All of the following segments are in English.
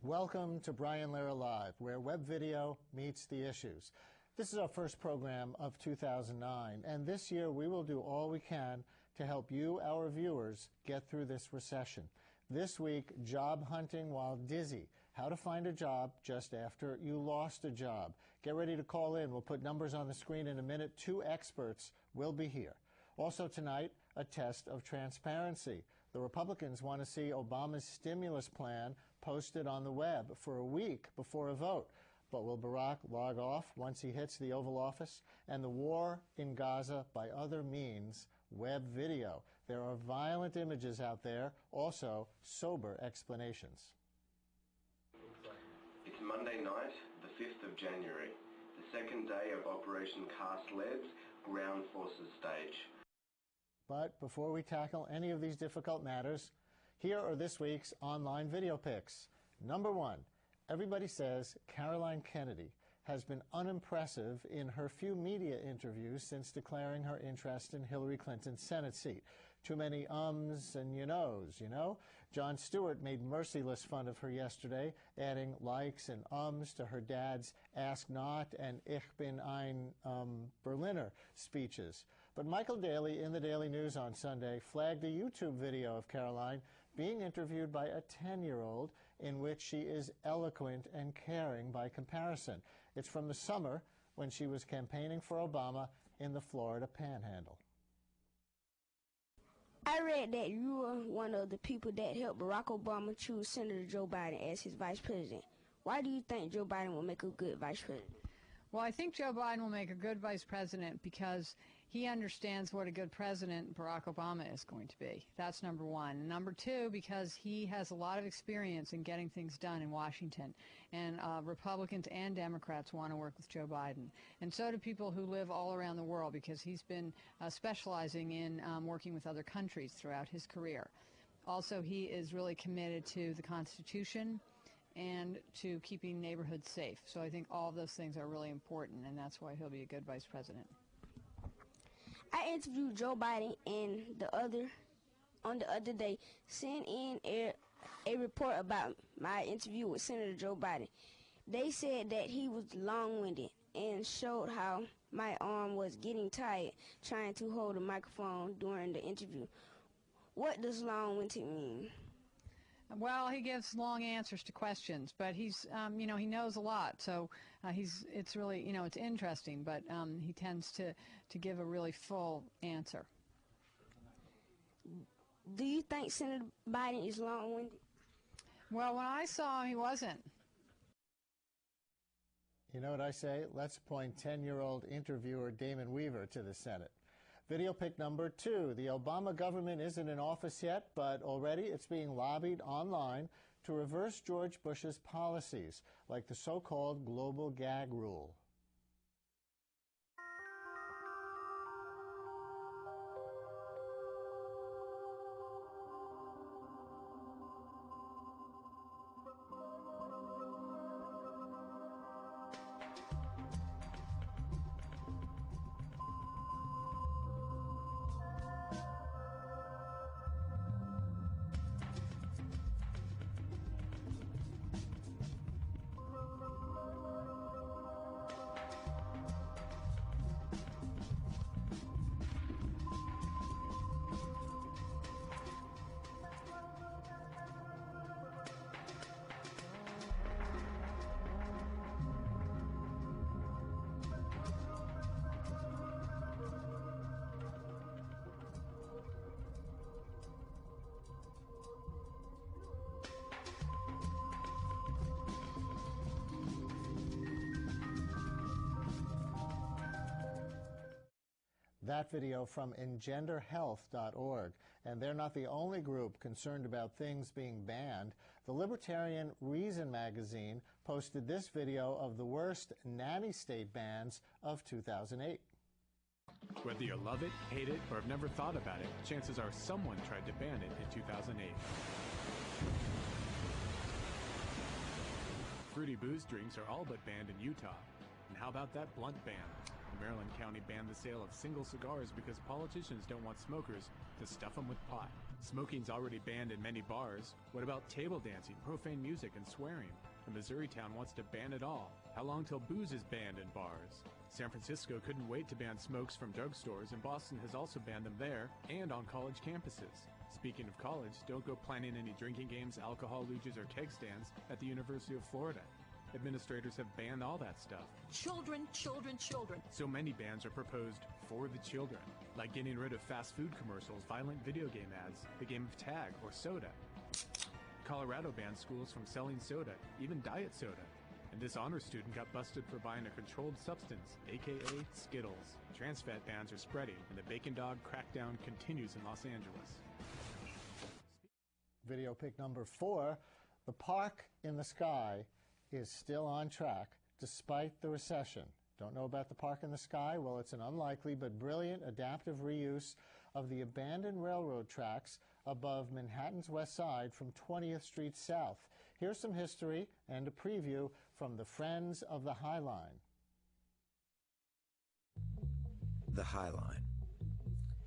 Welcome to Brian Lehrer Live, where web video meets the issues. This is our first program of 2009, and this year we will do all we can to help you, our viewers, get through this recession. This week, job hunting while dizzy. How to find a job just after you lost a job. Get ready to call in. We'll put numbers on the screen in a minute. 2 experts will be here. Also tonight, a test of transparency. The Republicans want to see Obama's stimulus plan posted on the web for a week before a vote. But will Barack log off once he hits the Oval Office? And the war in Gaza by other means, web video. There are violent images out there, also sober explanations. It's Monday night, the 5th of January, the second day of Operation Cast Lead's ground forces stage. But before we tackle any of these difficult matters, here are this week's online video picks. Number 1. Everybody says Caroline Kennedy has been unimpressive in her few media interviews since declaring her interest in Hillary Clinton's Senate seat. Too many ums and you knows, you know? Jon Stewart made merciless fun of her yesterday, adding likes and ums to her dad's Ask Not and Ich bin ein Berliner speeches. But Michael Daly in the Daily News on Sunday flagged a YouTube video of Caroline being interviewed by a 10-year-old in which she is eloquent and caring by comparison. It's from the summer when she was campaigning for Obama in the Florida Panhandle. I read that you were one of the people that helped Barack Obama choose Senator Joe Biden as his vice president. Why do you think Joe Biden will make a good vice president? Well, I think Joe Biden will make a good vice president because he understands what a good president Barack Obama is going to be. That's number one. And number two, because he has a lot of experience in getting things done in Washington. And Republicans and Democrats want to work with Joe Biden. And so do people who live all around the world because he's been specializing in working with other countries throughout his career. Also, he is really committed to the Constitution and to keeping neighborhoods safe. So I think all of those things are really important, and that's why he'll be a good vice president. I interviewed Joe Biden on the other day. CNN aired a report about my interview with Senator Joe Biden. They said that he was long-winded and showed how my arm was getting tired trying to hold the microphone during the interview. What does long-winded mean? Well, he gives long answers to questions, but he's, he knows a lot. So it's really, it's interesting, but he tends to give a really full answer. Do you think Senator Biden is long-winded? Well, when I saw him, he wasn't. You know what I say? Let's appoint 10-year-old interviewer Damon Weaver to the Senate. Video pick number 2. The Obama government isn't in office yet, but already it's being lobbied online to reverse George Bush's policies, like the so-called global gag rule. That video from engenderhealth.org. And they're not the only group concerned about things being banned. The libertarian Reason magazine posted this video of the worst nanny state bans of 2008. Whether you love it, hate it, or have never thought about it, chances are someone tried to ban it in 2008. Fruity booze drinks are all but banned in Utah. And how about that blunt ban? Maryland County banned the sale of single cigars because politicians don't want smokers to stuff them with pot. Smoking's already banned in many bars. What about table dancing, profane music, and swearing? A Missouri town wants to ban it all. How long till booze is banned in bars? San Francisco couldn't wait to ban smokes from drugstores, and Boston has also banned them there and on college campuses. Speaking of college, don't go planning any drinking games, alcohol luges, or keg stands at the University of Florida. Administrators have banned all that stuff. Children, children, children. So many bans are proposed for the children, like getting rid of fast food commercials, violent video game ads, the game of tag, or soda. Colorado banned schools from selling soda, even diet soda. And this honor student got busted for buying a controlled substance, aka Skittles. Trans fat bans are spreading, and the bacon dog crackdown continues in Los Angeles. Video pick number 4, the park in the sky is still on track despite the recession. Don't know about the park in the sky? Well, it's an unlikely but brilliant adaptive reuse of the abandoned railroad tracks above Manhattan's West Side from 20th Street South. Here's some history and a preview from the Friends of the High Line. The High Line.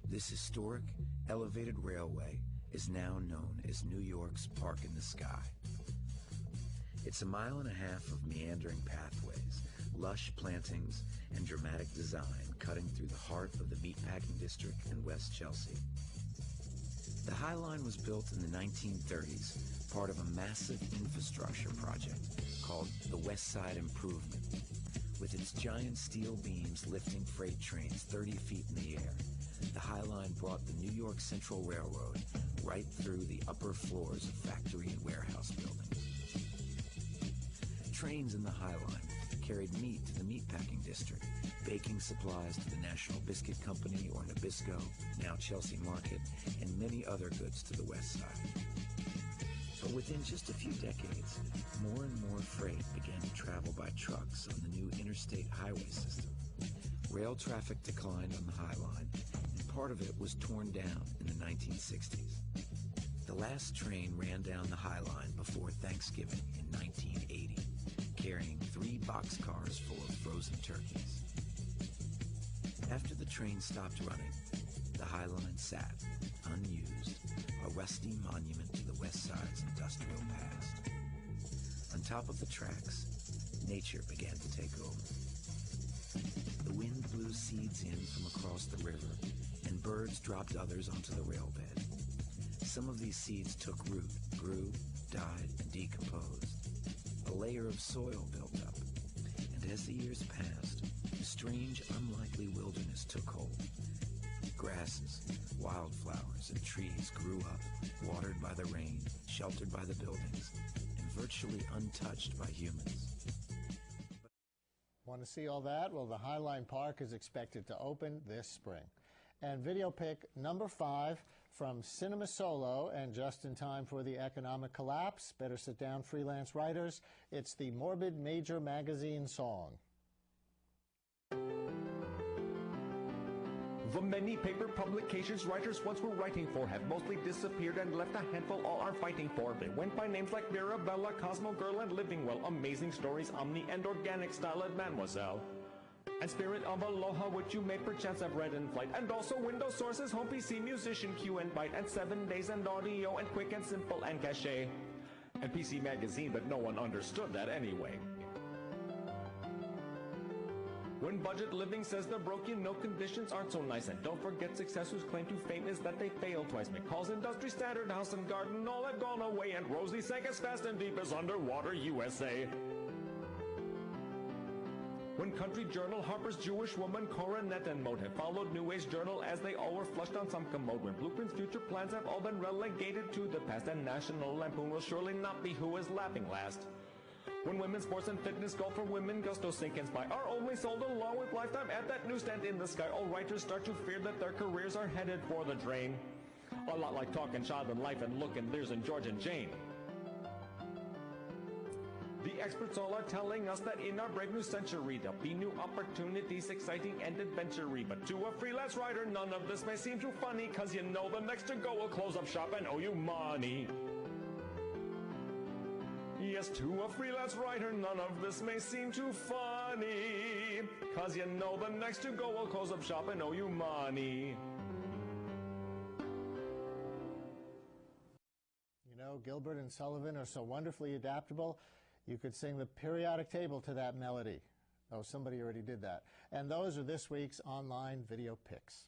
This historic, elevated railway is now known as New York's Park in the Sky. It's a mile and a half of meandering pathways, lush plantings, and dramatic design cutting through the heart of the meatpacking district in West Chelsea. The High Line was built in the 1930s, part of a massive infrastructure project called the West Side Improvement. With its giant steel beams lifting freight trains 30 feet in the air, the High Line brought the New York Central Railroad right through the upper floors of factory and warehouse buildings. Trains in the High Line carried meat to the meatpacking district, baking supplies to the National Biscuit Company or Nabisco, now Chelsea Market, and many other goods to the West Side. But within just a few decades, more and more freight began to travel by trucks on the new interstate highway system. Rail traffic declined on the High Line, and part of it was torn down in the 1960s. The last train ran down the High Line before Thanksgiving in 1980, carrying 3 boxcars full of frozen turkeys. After the train stopped running, the High Line sat, unused, a rusty monument to the West Side's industrial past. On top of the tracks, nature began to take over. The wind blew seeds in from across the river, and birds dropped others onto the rail bed. Some of these seeds took root, grew, died, and decomposed. A layer of soil built up, and as the years passed, a strange, unlikely wilderness took hold. Grasses, wildflowers, and trees grew up, watered by the rain, sheltered by the buildings, and virtually untouched by humans. Want to see all that? Well, the High Line Park is expected to open this spring. And video pick number 5 from Cinema Solo, and just in time for the economic collapse. Better sit down, freelance writers. It's the Morbid Major magazine song. The many paper publications writers once were writing for have mostly disappeared and left a handful all are fighting for. They went by names like Mirabella, Cosmo Girl, and Living Well, Amazing Stories, Omni, and Organic Style at Mademoiselle. And Spirit of Aloha, which you may perchance have read in flight. And also Windows Sources, Home PC, Musician, Q and Byte, and 7 Days and Audio, and Quick and Simple, and Cachet. And PC Magazine, but no one understood that anyway. When Budget Living says they're broke, you know conditions aren't so nice. And don't forget Success, whose claim to fame is that they failed twice. McCall's Industry, Standard, House and Garden, all have gone away. And Rosie sank as fast and deep as Underwater USA. When Country Journal, Harper's Jewish Woman, Coronet, and Mode have followed New Age Journal as they all were flushed on some commode. When Blueprint's future plans have all been relegated to the past, and National Lampoon will surely not be who is laughing last. When Women's Sports and Fitness, Golf for Women, Gusto, Sink, and Spy are only sold along with Lifetime at that newsstand in the sky, all writers start to fear that their careers are headed for the drain. A lot like Talkin' Child and Life and Look and Lears and George and Jane. The experts all are telling us that in our brave new century there'll be new opportunities, exciting and adventure-y. But to a freelance writer, none of this may seem too funny, cause you know the next to go will close up shop and owe you money. Yes, to a freelance writer, none of this may seem too funny, cause you know the next to go will close up shop and owe you money. know, Gilbert and Sullivan are so wonderfully adaptable, you could sing the periodic table to that melody. Oh, somebody already did that. And those are this week's online video picks.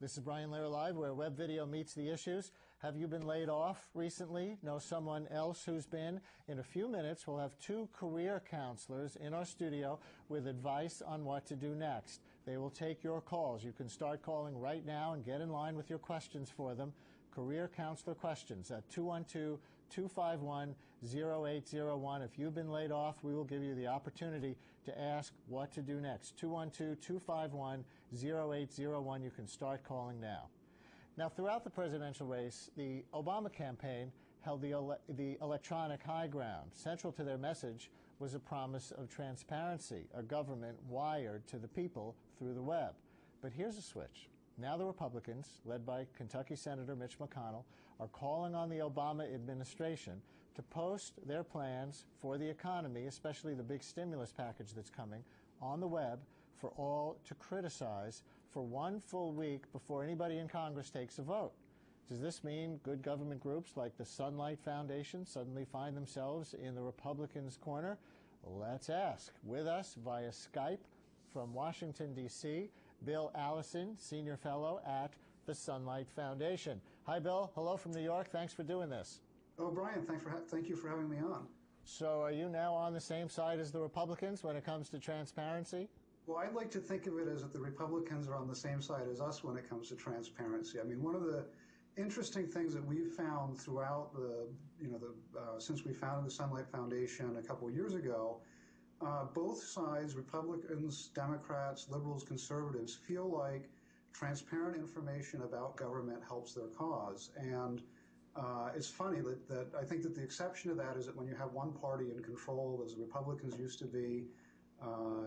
This is Brian Lehrer Live, where web video meets the issues. Have you been laid off recently? Know someone else who's been? In a few minutes, we'll have two career counselors in our studio with advice on what to do next. They will take your calls. You can start calling right now and get in line with your questions for them. Career counselor questions at 212-251-0801. If you've been laid off, we will give you the opportunity to ask what to do next. 212-251-0801. You can start calling now. Now, throughout the presidential race, the Obama campaign held the electronic high ground. Central to their message was a promise of transparency, a government wired to the people through the web. But here's a switch. Now the Republicans, led by Kentucky Senator Mitch McConnell, are calling on the Obama administration to post their plans for the economy, especially the big stimulus package that's coming, on the web for all to criticize for one full week before anybody in Congress takes a vote. Does this mean good government groups like the Sunlight Foundation suddenly find themselves in the Republicans' corner? Let's ask. With us via Skype from Washington, D.C., Bill Allison, Senior Fellow at the Sunlight Foundation. Hi, Bill. Hello from New York. Thanks for doing this. Oh, Brian, thank you for having me on. So are you now on the same side as the Republicans when it comes to transparency? Well, I'd like to think of it as that the Republicans are on the same side as us when it comes to transparency. I mean, one of the interesting things that we've found throughout since we founded the Sunlight Foundation a couple of years ago, both sides, Republicans, Democrats, liberals, conservatives, feel like transparent information about government helps their cause. And it's funny that I think that the exception to that is that when you have one party in control, as the Republicans used to be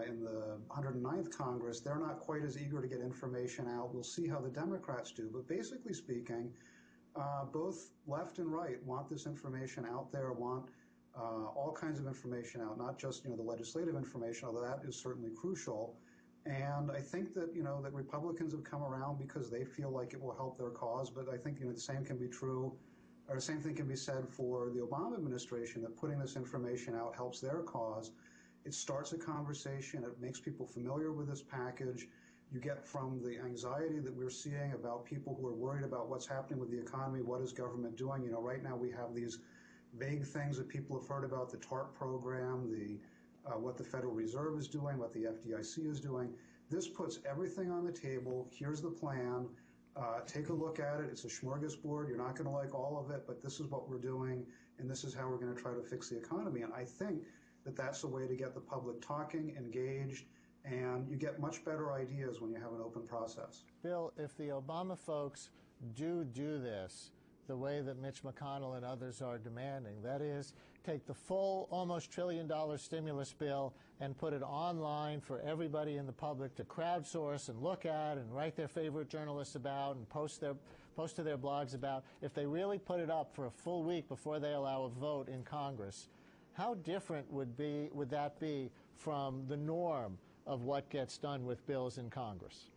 in the 109th Congress, they're not quite as eager to get information out. We'll see how the Democrats do. But basically speaking, both left and right want this information out there, want all kinds of information out, not just the legislative information, although that is certainly crucial. And I think that that Republicans have come around because they feel like it will help their cause. But I think the same can be true, or the same thing can be said for the Obama administration, that putting this information out helps their cause. It starts a conversation. It makes people familiar with this package. You get from the anxiety that we're seeing about people who are worried about what's happening with the economy, what is government doing. Right now we have these vague things that people have heard about, the TARP program, what the Federal Reserve is doing, what the FDIC is doing. This puts everything on the table. Here's the plan. Take a look at it. It's a smorgasbord. You're not going to like all of it, but this is what we're doing, and this is how we're going to try to fix the economy. And I think that that's a way to get the public talking, engaged, and you get much better ideas when you have an open process. Bill, if the Obama folks do this the way that Mitch McConnell and others are demanding, that is, take the full almost $1 trillion stimulus bill and put it online for everybody in the public to crowdsource and look at and write their favorite journalists about and post to their blogs about, if they really put it up for a full week before they allow a vote in Congress, how different would that be from the norm of what gets done with bills in Congress?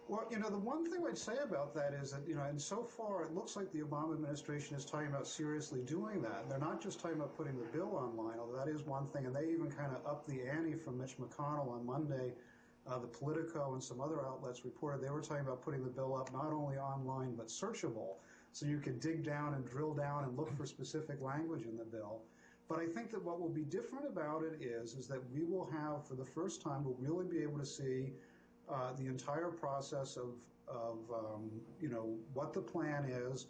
Well, the one thing I'd say about that is that, and so far it looks like the Obama administration is talking about seriously doing that. And they're not just talking about putting the bill online, although that is one thing, and they even kind of upped the ante from Mitch McConnell on Monday. The Politico and some other outlets reported they were talking about putting the bill up not only online but searchable, so you could dig down and drill down and look for specific language in the bill. But I think that what will be different about it is that we will have, for the first time, we'll really be able to see the entire process of what the plan is.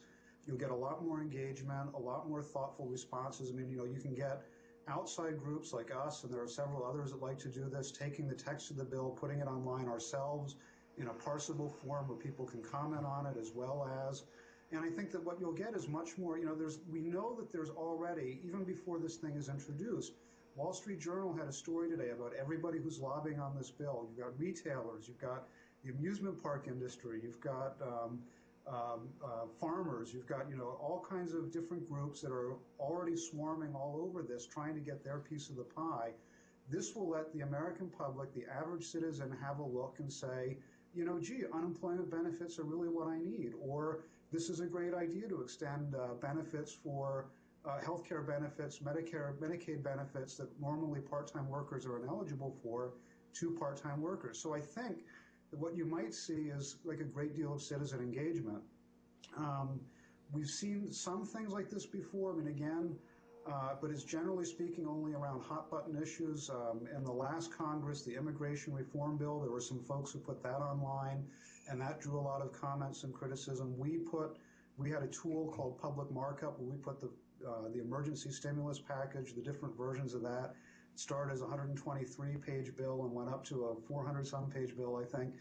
You'll get a lot more engagement, a lot more thoughtful responses. I mean, you can get outside groups like us, and there are several others that like to do this, taking the text of the bill, putting it online ourselves in a parsable form where people can comment on it as well as. And I think that what you'll get is much more, we know that there's already, even before this thing is introduced, Wall Street Journal had a story today about everybody who's lobbying on this bill. You've got retailers, you've got the amusement park industry, you've got farmers, you've got all kinds of different groups that are already swarming all over this, trying to get their piece of the pie. This will let the American public, the average citizen, have a look and say, gee, unemployment benefits are really what I need, or this is a great idea to extend benefits for healthcare benefits, Medicare, Medicaid benefits that normally part-time workers are ineligible for to part-time workers. So I think that what you might see is like a great deal of citizen engagement. We've seen some things like this before. I mean, again, but it's generally speaking only around hot-button issues. In the last Congress, the immigration reform bill, there were some folks who put that online, and that drew a lot of comments and criticism. We had a tool called Public Markup where we put the emergency stimulus package, the different versions of that. It started as a 123-page bill and went up to a 400-some page bill, I think.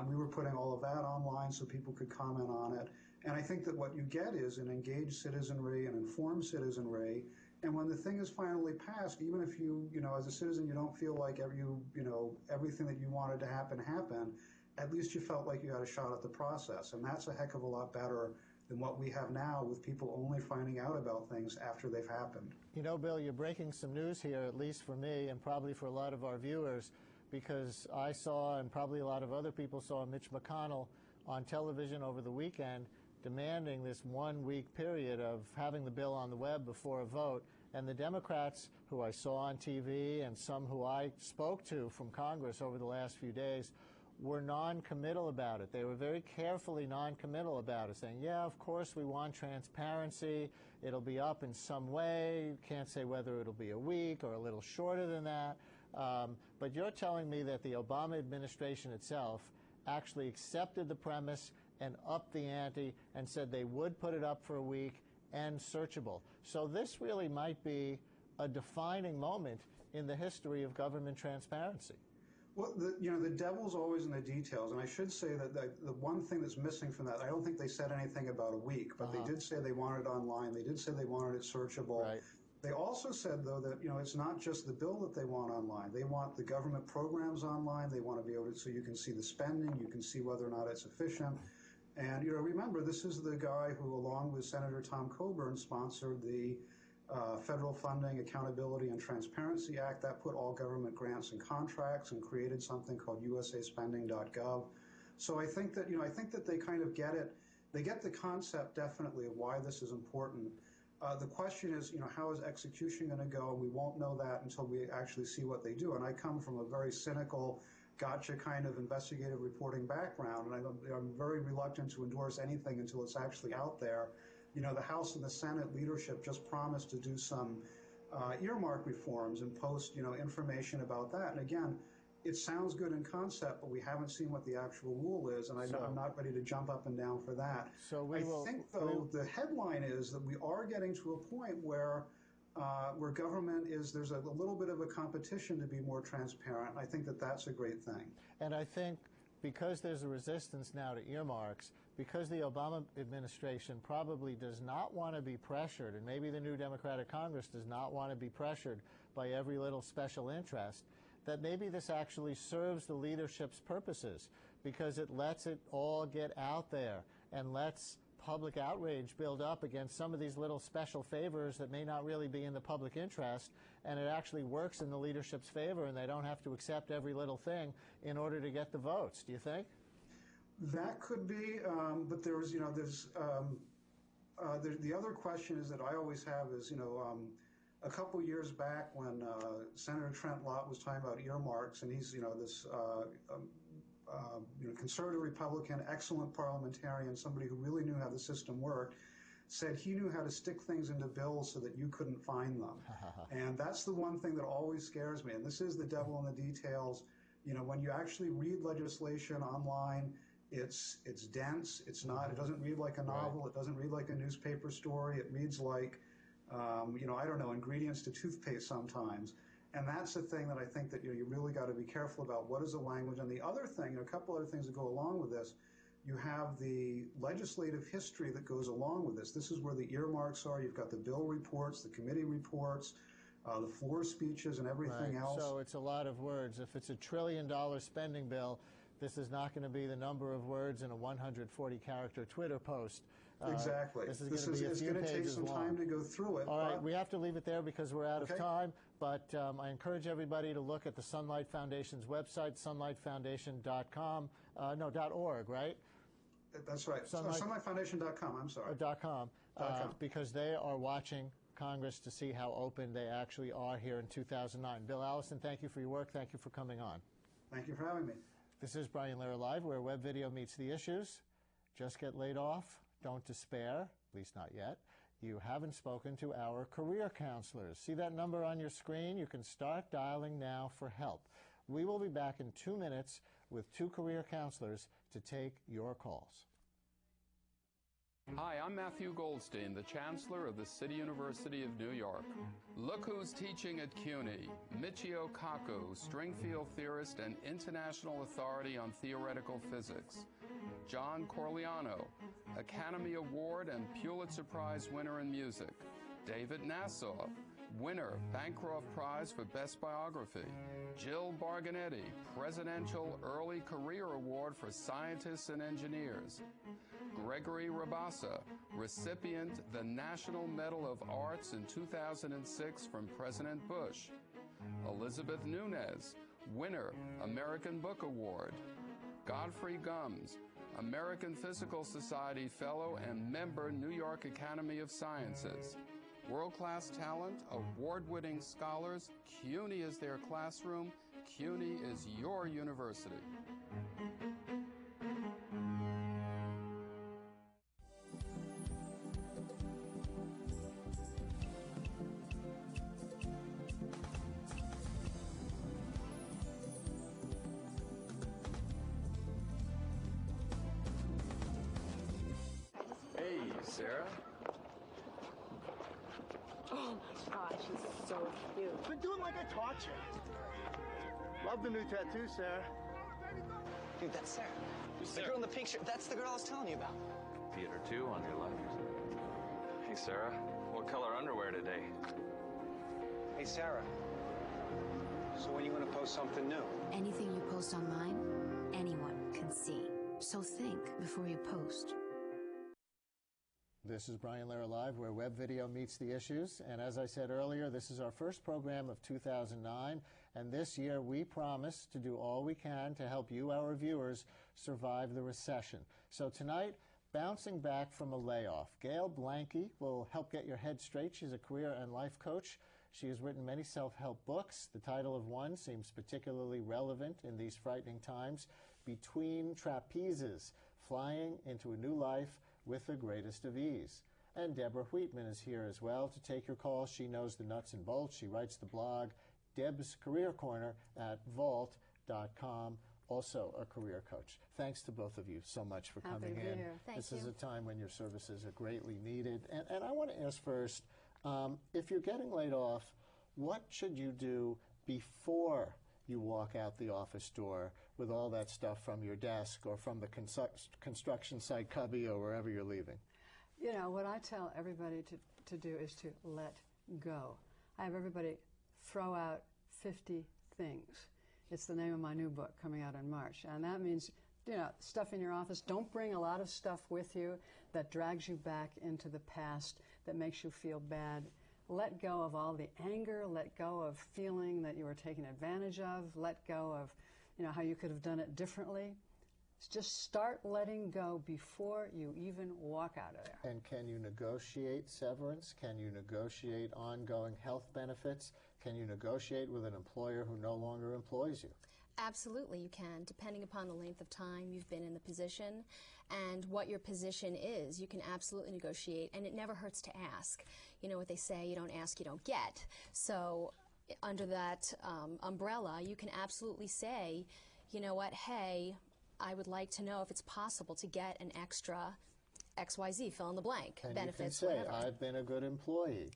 We were putting all of that online so people could comment on it. And I think that what you get is an engaged citizenry, an informed citizenry. And when the thing is finally passed, even if you as a citizen, you don't feel like everything that you wanted to happen happened, at least you felt like you had a shot at the process. And that's a heck of a lot better than what we have now with people only finding out about things after they've happened. You know, Bill, you're breaking some news here, at least for me and probably for a lot of our viewers, because I saw, and probably a lot of other people saw, Mitch McConnell on television over the weekend demanding this 1-week period of having the bill on the web before a vote. And the Democrats, who I saw on TV and some who I spoke to from Congress over the last few days, were non-committal about it. They were very carefully non-committal about it, saying, yeah, of course we want transparency. It'll be up in some way. Can't say whether it'll be a week or a little shorter than that. But you're telling me that the Obama administration itself actually accepted the premise and upped the ante and said they would put it up for a week and searchable. So this really might be a defining moment in the history of government transparency. Well, the devil's always in the details, and I should say that the one thing that's missing from that, I don't think they said anything about a week, but they did say they wanted it online. They did say they wanted it searchable. Right. They also said, though, that it's not just the bill that they want online. They want the government programs online. They want to be able to, so you can see the spending, you can see whether or not it's efficient. And remember, this is the guy who, along with Senator Tom Coburn, sponsored the Federal Funding, Accountability, and Transparency Act. That put all government grants and contracts and created something called usaspending.gov. So I think that they kind of get it. They get the concept definitely of why this is important. The question is, how is execution going to go? We won't know that until we actually see what they do. And I come from a very cynical, gotcha kind of investigative reporting background, and I'm very reluctant to endorse anything until it's actually out there. The House and the Senate leadership just promised to do some earmark reforms and post, information about that. And again, it sounds good in concept, but we haven't seen what the actual rule is, and I'm not ready to jump up and down for that. So I think, though, the headline is that we are getting to a point where government there's a little bit of a competition to be more transparent. I think that that's a great thing. And I think because there's a resistance now to earmarks, because the Obama administration probably does not want to be pressured, and maybe the new Democratic Congress does not want to be pressured by every little special interest, that maybe this actually serves the leadership's purposes, because it lets it all get out there and lets public outrage build up against some of these little special favors that may not really be in the public interest, and it actually works in the leadership's favor, and they don't have to accept every little thing in order to get the votes. Do you think? That could be, but there's the other question is that I always have is, a couple years back when Senator Trent Lott was talking about earmarks, and he's, this conservative Republican, excellent parliamentarian, somebody who really knew how the system worked, said he knew how to stick things into bills so that you couldn't find them. And that's the one thing that always scares me. And this is the devil in the details. When you actually read legislation online, it's dense. It doesn't read like a novel. Right. It doesn't read like a newspaper story. It reads like, I don't know, ingredients to toothpaste sometimes. And that's the thing that I think that you really got to be careful about. What is the language? And the other thing, a couple other things that go along with this, you have the legislative history that goes along with this. This is where the earmarks are. You've got the bill reports, the committee reports, the floor speeches, and everything else. So it's a lot of words. If it's $1 trillion spending bill, this is not going to be the number of words in a 140-character Twitter post. Exactly. This is going to take some time to go through it. All right, we have to leave it there because we're out of time, but I encourage everybody to look at the Sunlight Foundation's website, sunlightfoundation.com, .org, right? That's right. Sunlightfoundation.com, I'm sorry. .com, because they are watching Congress to see how open they actually are here in 2009. Bill Allison, thank you for your work. Thank you for coming on. Thank you for having me. This is Brian Lehrer Live, where web video meets the issues. Just get laid off. Don't despair, at least not yet. You haven't spoken to our career counselors. See that number on your screen? You can start dialing now for help. We will be back in 2 minutes with 2 career counselors to take your calls. Hi, I'm Matthew Goldstein, the Chancellor of the City University of New York. Look who's teaching at CUNY. Michio Kaku, string field theorist and international authority on theoretical physics. John Corleano, Academy Award and Pulitzer Prize winner in music. David Nassau, winner, Bancroft Prize for Best Biography. Jill Barganetti, Presidential Early Career Award for Scientists and Engineers. Gregory Rabassa, recipient the National Medal of Arts in 2006 from President Bush. Elizabeth Nunez, winner, American Book Award. Godfrey Gums, American Physical Society Fellow and member, New York Academy of Sciences. World-class talent, award-winning scholars, CUNY is their classroom, CUNY is your university. Hey, Sarah. Oh my gosh, she's so cute. Been doing like I taught you. Love the new tattoo, Sarah. Dude, that's Sarah. The girl in the pink shirt. That's the girl I was telling you about. Theater 2 on your left. Hey, Sarah. What color underwear today? Hey, Sarah. So when are you going to post something new? Anything you post online, anyone can see. So think before you post. This is Brian Lehrer Live, where web video meets the issues. And as I said earlier, this is our first program of 2009. And this year, we promise to do all we can to help you, our viewers, survive the recession. So tonight, bouncing back from a layoff, Gail Blanky will help get your head straight. She's a career and life coach. She has written many self-help books. The title of one seems particularly relevant in these frightening times, Between Trapezes, Flying into a New Life with the Greatest of Ease. And Deborah Wheatman is here as well to take your calls. She knows the nuts and bolts. She writes the blog, Deb's Career Corner, at vault.com, also a career coach. Thanks to both of you so much for coming in. This is a time when your services are greatly needed. And I want to ask first, if you're getting laid off, what should you do before you walk out the office door with all that stuff from your desk or from the construction site cubby or wherever you're leaving? You know, what I tell everybody to do is to let go. I have everybody throw out 50 things. It's the name of my new book coming out in March. And that means, you know, stuff in your office. Don't bring a lot of stuff with you that drags you back into the past, that makes you feel bad. Let go of all the anger. Let go of feeling that you were taken advantage of. Let go of, you know, how you could have done it differently. Just start letting go before you even walk out of there. And can you negotiate severance? Can you negotiate ongoing health benefits? Can you negotiate with an employer who no longer employs you? Absolutely, you can, depending upon the length of time you've been in the position and what your position is. You can absolutely negotiate, and it never hurts to ask. You know what they say, you don't ask, you don't get. So under that umbrella, you can absolutely say, you know what, hey, I would like to know if it's possible to get an extra XYZ, fill in the blank, and benefits, you can say, whatever. I've been a good employee.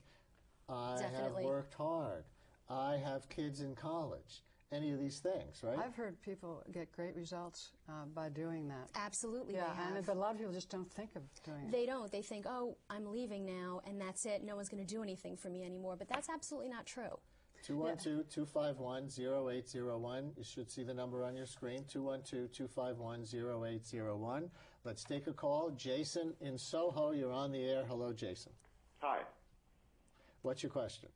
I Definitely. have worked hard. I have kids in college. Any of these things, right? I've heard people get great results by doing that. Absolutely, yeah, they have. But a lot of people just don't think of doing it. They don't. They think, oh, I'm leaving now, and that's it. No one's going to do anything for me anymore. But that's absolutely not true. 212-251-0801. You should see the number on your screen, 212-251-0801. Let's take a call. Jason in Soho, you're on the air. Hello, Jason. Hi. What's your question?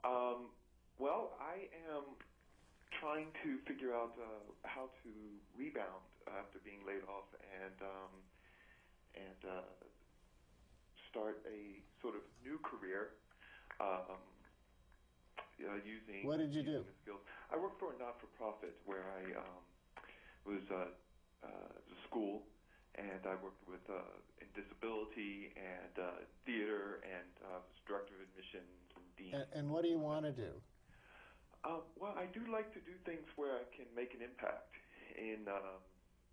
Well, I am trying to figure out how to rebound after being laid off, and start a sort of new career using. What did you do? Skills. I worked for a not-for-profit where I was a school, and I worked with in disability and theater, and was director of admissions and dean. And what do you want to do? Well, I do like to do things where I can make an impact in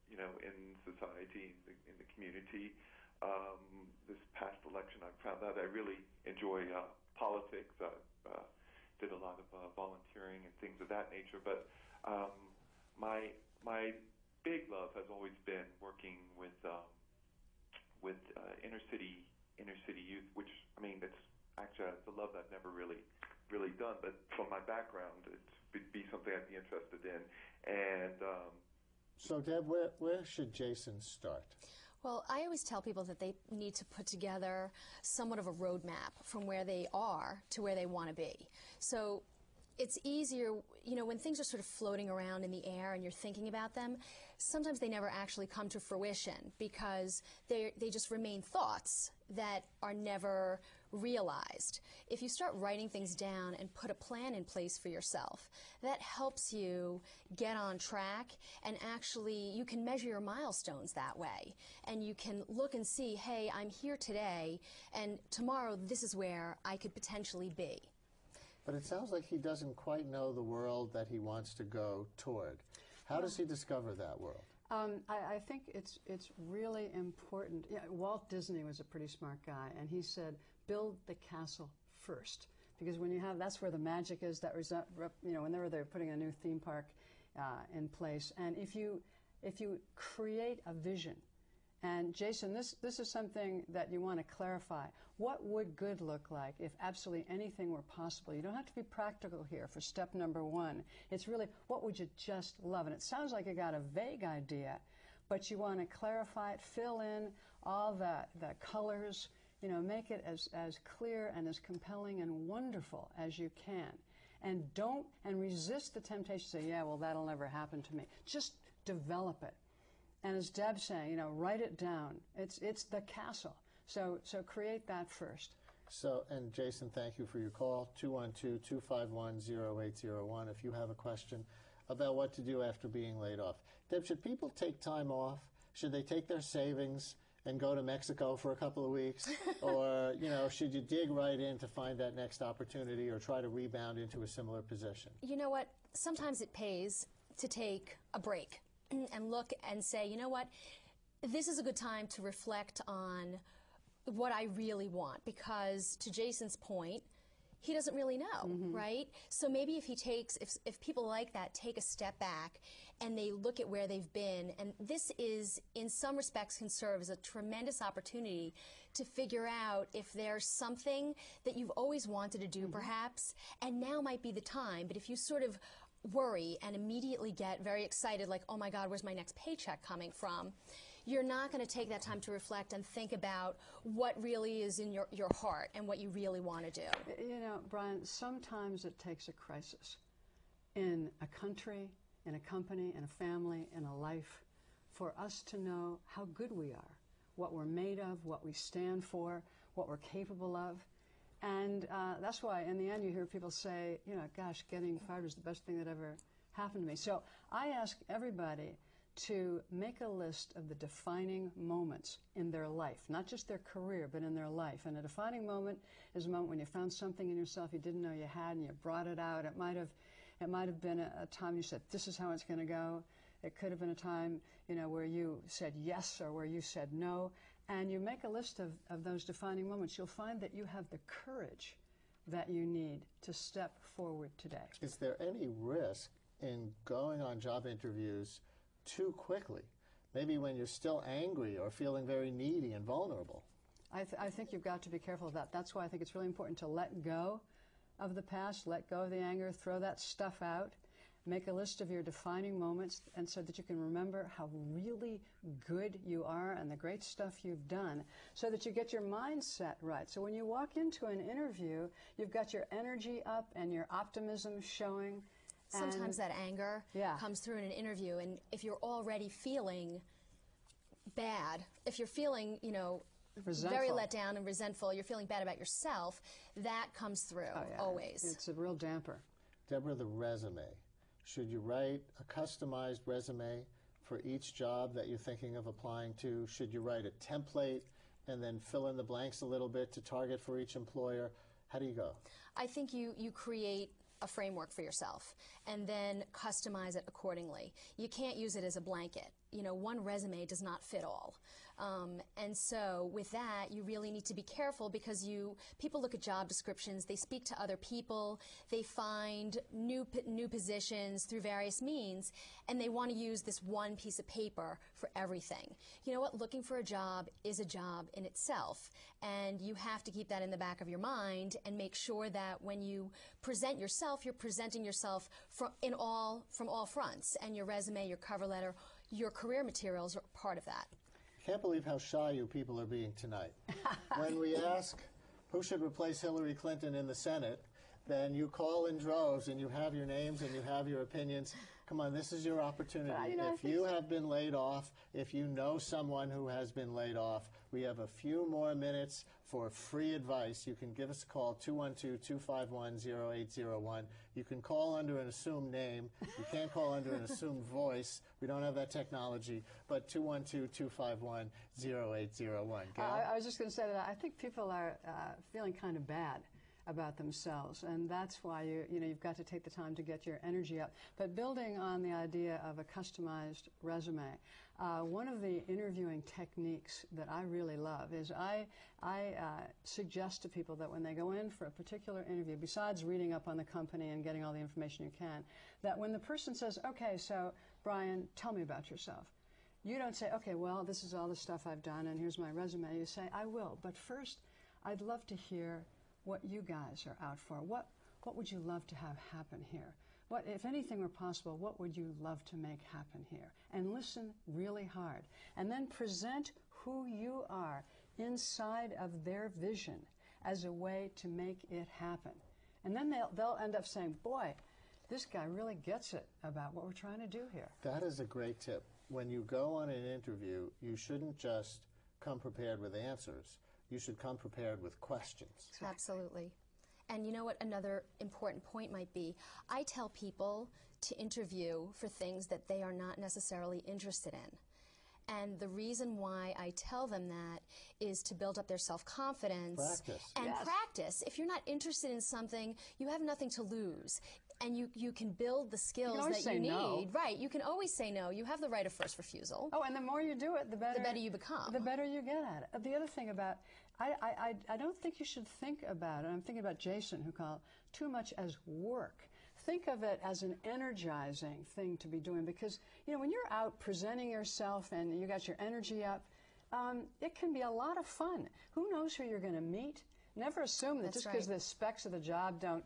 in society, in the community. This past election, I found out I really enjoy politics. I did a lot of volunteering and things of that nature. But my big love has always been working with inner city youth. Which, I mean, it's actually it's a love that I've never really done. But from my background, it would be something I'd be interested in. And so, Deb, where should Jason start? Well, I always tell people that they need to put together somewhat of a roadmap from where they are to where they want to be. So it's easier, when things are sort of floating around in the air and you're thinking about them, sometimes they never actually come to fruition because they just remain thoughts that are never realized. If you start writing things down and put a plan in place for yourself, that helps you get on track, and actually you can measure your milestones that way. And you can look and see, hey, I'm here today, and tomorrow this is where I could potentially be. But it sounds like he doesn't quite know the world that he wants to go toward. How does he discover that world? I think it's really important. Yeah, Walt Disney was a pretty smart guy, and he said, build the castle first. Because when you have, that's where the magic is, that whenever they're putting a new theme park in place. And if you create a vision, and Jason, this is something that you want to clarify. What would good look like if absolutely anything were possible? You don't have to be practical here for step number one. It's really, what would you just love? And it sounds like you got a vague idea, but you want to clarify it, fill in all the colors, make it as clear and as compelling and wonderful as you can. And resist the temptation to say, yeah, well, that'll never happen to me. Just develop it. And as Deb's saying, write it down. It's the castle. So create that first. So, and Jason, thank you for your call, 212-251-0801, if you have a question about what to do after being laid off. Deb, should people take time off? Should they take their savings and go to Mexico for a couple of weeks? Or, should you dig right in to find that next opportunity or try to rebound into a similar position? You know what? Sometimes it pays to take a break and look and say, you know what? This is a good time to reflect on what I really want, because to Jason's point, he doesn't really know, right? So maybe if people like that take a step back and they look at where they've been, and this is, in some respects, can serve as a tremendous opportunity to figure out if there's something that you've always wanted to do, perhaps, and now might be the time. But if you sort of worry and immediately get very excited, like, oh my God, where's my next paycheck coming from? You're not going to take that time to reflect and think about what really is in your heart and what you really want to do. Brian, sometimes it takes a crisis in a country, in a company, in a family, in a life, for us to know how good we are, what we're made of, what we stand for, what we're capable of. And that's why, in the end, you hear people say, gosh, getting fired was the best thing that ever happened to me. So I ask everybody to make a list of the defining moments in their life, not just their career, but in their life. And a defining moment is a moment when you found something in yourself you didn't know you had, and you brought it out. It might have been a time you said, this is how it's going to go. It could have been a time, where you said yes or where you said no. And you make a list of those defining moments. You'll find that you have the courage that you need to step forward today. Is there any risk in going on job interviews too quickly? Maybe when you're still angry or feeling very needy and vulnerable. I think you've got to be careful of that. That's why I think it's really important to let go of the past, let go of the anger, throw that stuff out. Make a list of your defining moments, and so that you can remember how really good you are and the great stuff you've done, so that you get your mindset right. So when you walk into an interview, you've got your energy up and your optimism showing. Sometimes that anger comes through in an interview, and if you're already feeling bad, if you're feeling, you know, Resentful. very let down and resentful, you're feeling bad about yourself, that comes through always. It's a real damper. Deborah, the resume. Should you write a customized resume for each job that you're thinking of applying to? Should you write a template and then fill in the blanks a little bit to target for each employer? How do you go? I think you create a framework for yourself and then customize it accordingly. You can't use it as a blanket. You know, one resume does not fit all. And so with that, you really need to be careful because people look at job descriptions, they speak to other people, they find new positions through various means, and they want to use this one piece of paper for everything. You know what? Looking for a job is a job in itself, and you have to keep that in the back of your mind and make sure that when you present yourself, you're presenting yourself from all fronts, and your resume, your cover letter, your career materials are part of that. I can't believe how shy you people are being tonight. When we ask who should replace Hillary Clinton in the Senate, then you call in droves and you have your names and you have your opinions. Come on, this is your opportunity. If you have been laid off, if you know someone who has been laid off, we have a few more minutes for free advice. You can give us a call, 212-251-0801. You can call under an assumed name. You can't call under an assumed voice. We don't have that technology. But 212-251-0801. Gail? I was just going to say that I think people are feeling kind of bad about themselves, and that's why you've got to take the time to get your energy up. But building on the idea of a customized resume, one of the interviewing techniques that I really love is I suggest to people that when they go in for a particular interview, besides reading up on the company and getting all the information you can, that when the person says, okay, so Brian, tell me about yourself, you don't say, okay, well, this is all the stuff I've done and here's my resume. You say, I will, but first I'd love to hear what you guys are out for. What would you love to have happen here? What, if anything were possible, what would you love to make happen here? And listen really hard. And then present who you are inside of their vision as a way to make it happen. And then they'll end up saying, boy, this guy really gets it about what we're trying to do here. That is a great tip. When you go on an interview, you shouldn't just come prepared with answers. You should come prepared with questions. Absolutely. And you know what another important point might be? I tell people to interview for things that they are not necessarily interested in. And the reason why I tell them that is to build up their self-confidence and practice. If you're not interested in something, you have nothing to lose. And you can build the skills that you need. No. Right. You can always say no. You have the right of first refusal. Oh, and the more you do it, the better you become. The better you get at it. The other thing about, I don't think you should think about it. I'm thinking about Jason, who called too much as work. Think of it as an energizing thing to be doing, because when you're out presenting yourself and you got your energy up, it can be a lot of fun. Who knows who you're going to meet? Never assume that just because the specs of the job don't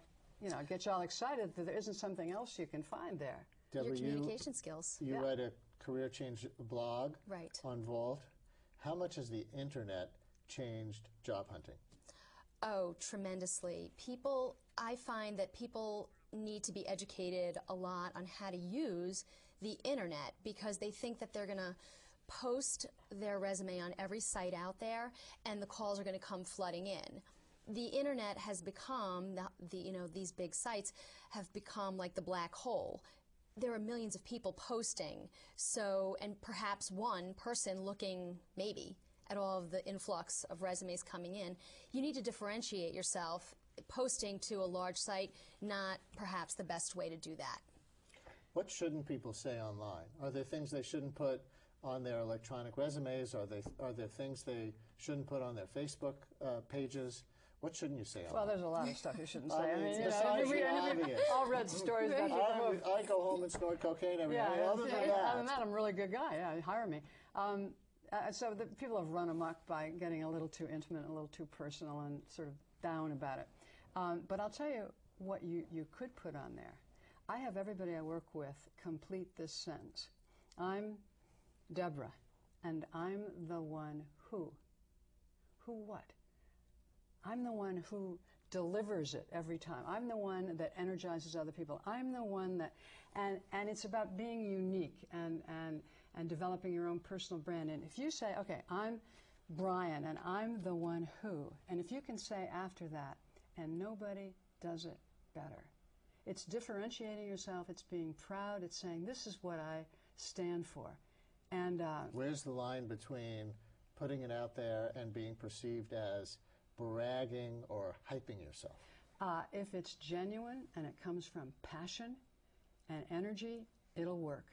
get you all excited that there isn't something else you can find there. Deborah, your communication skills. You write a career change blog on Vault. How much has the internet changed job hunting? Oh, tremendously. I find that people need to be educated a lot on how to use the internet, because they think that they're going to post their resume on every site out there and the calls are going to come flooding in. The internet has become, these big sites have become like the black hole. There are millions of people posting, and perhaps one person looking maybe at all of the influx of resumes coming in. You need to differentiate yourself. Posting to a large site, not perhaps the best way to do that. What shouldn't people say online? Are there things they shouldn't put on their electronic resumes? Are there things they shouldn't put on their Facebook pages? What shouldn't you say online? Well, there's a lot of stuff you shouldn't say. Obvious. All read stories about you. I go home and snort cocaine every day. Other than that, I'm a really good guy. Yeah, hire me. So the people have run amok by getting a little too intimate, a little too personal, and sort of down about it. But I'll tell you what you could put on there. I have everybody I work with complete this sentence. I'm Deborah, and I'm the one who. Who what? I'm the one who delivers it every time. I'm the one that energizes other people. I'm the one that, and it's about being unique and and developing your own personal brand. And if you say, okay, I'm Brian and I'm the one who, and if you can say after that, and nobody does it better. It's differentiating yourself, it's being proud, it's saying this is what I stand for. And where's the line between putting it out there and being perceived as bragging or hyping yourself? If it's genuine and it comes from passion and energy, it'll work.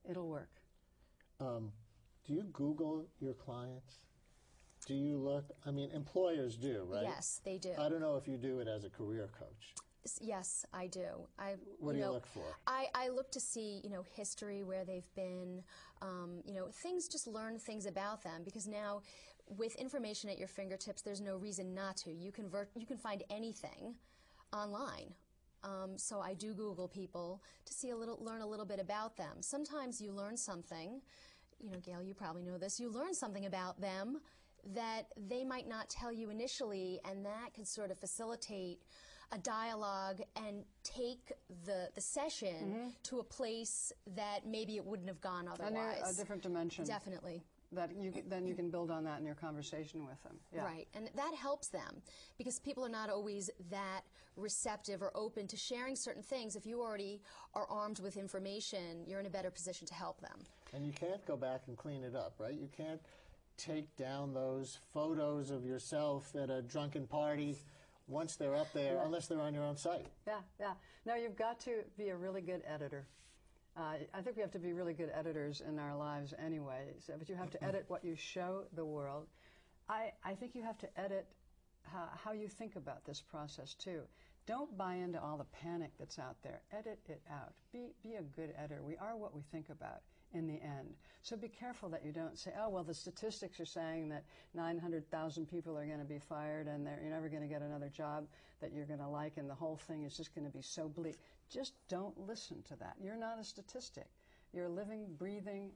It'll work. Do you Google your clients? Do you look? I mean, employers do, right? Yes, they do. I don't know if you do it as a career coach. Yes, I do. What do you look for? I look to see, history, where they've been, things, just learn things about them, because now with information at your fingertips, there's no reason not to. You can find anything online. So I do Google people to see learn a little bit about them. Sometimes you learn something, Gail, you probably know this, you learn something about them that they might not tell you initially, and that can sort of facilitate a dialogue and take the session to a place that maybe it wouldn't have gone otherwise. A different dimension. Definitely. Then you can build on that in your conversation with them. Yeah. Right, and that helps them, because people are not always that receptive or open to sharing certain things. If you already are armed with information, you're in a better position to help them. And you can't go back and clean it up, right? You can't take down those photos of yourself at a drunken party once they're up there, unless they're on your own site. Yeah. No, you've got to be a really good editor. I think we have to be really good editors in our lives anyway, but you have to edit what you show the world. I think you have to edit how you think about this process too. Don't buy into all the panic that's out there. Edit it out. Be a good editor. We are what we think about in the end. So be careful that you don't say, oh, well, the statistics are saying that 900,000 people are going to be fired and you're never going to get another job that you're going to like, and the whole thing is just going to be so bleak. Just don't listen to that. You're not a statistic. You're a living, breathing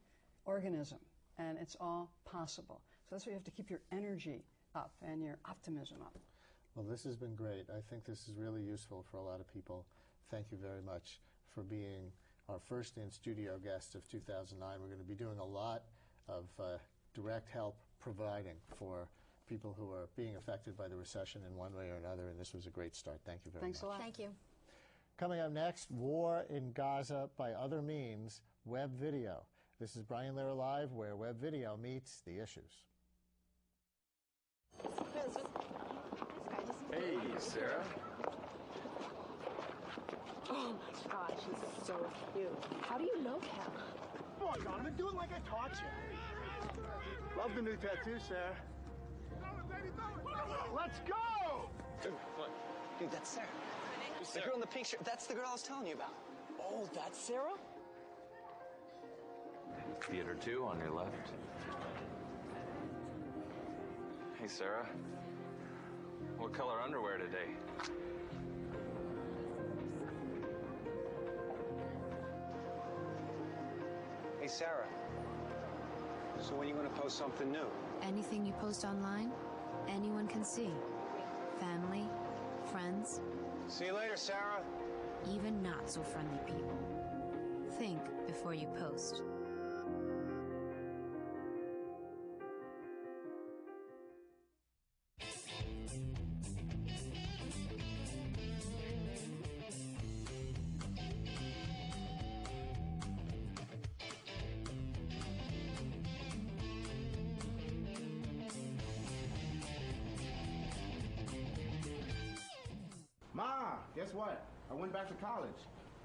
organism, and it's all possible. So that's why you have to keep your energy up and your optimism up. Well, this has been great. I think this is really useful for a lot of people. Thank you very much for being our first in-studio guest of 2009. We're going to be doing a lot of direct help providing for people who are being affected by the recession in one way or another, and this was a great start. Thank you very much. Thanks a lot. Thank you. Coming up next, War in Gaza by Other Means, Web Video. This is Brian Lehrer Live, where web video meets the issues. Hey, Sarah. Oh my gosh, he's so cute. How do you know him? Come on, Donovan, do it like I taught you. Love the new tattoo, Sarah. Let's go! Dude, what? Dude, that's Sarah. The girl in the pink shirt. That's the girl I was telling you about. Oh, that's Sarah? Theater 2 on your left. Hey, Sarah. What color underwear today? Hey, Sarah. So when are you going to post something new? Anything you post online, anyone can see. Family, friends. See you later, Sarah. Even not so friendly people. Think before you post. Ma, guess what? I went back to college.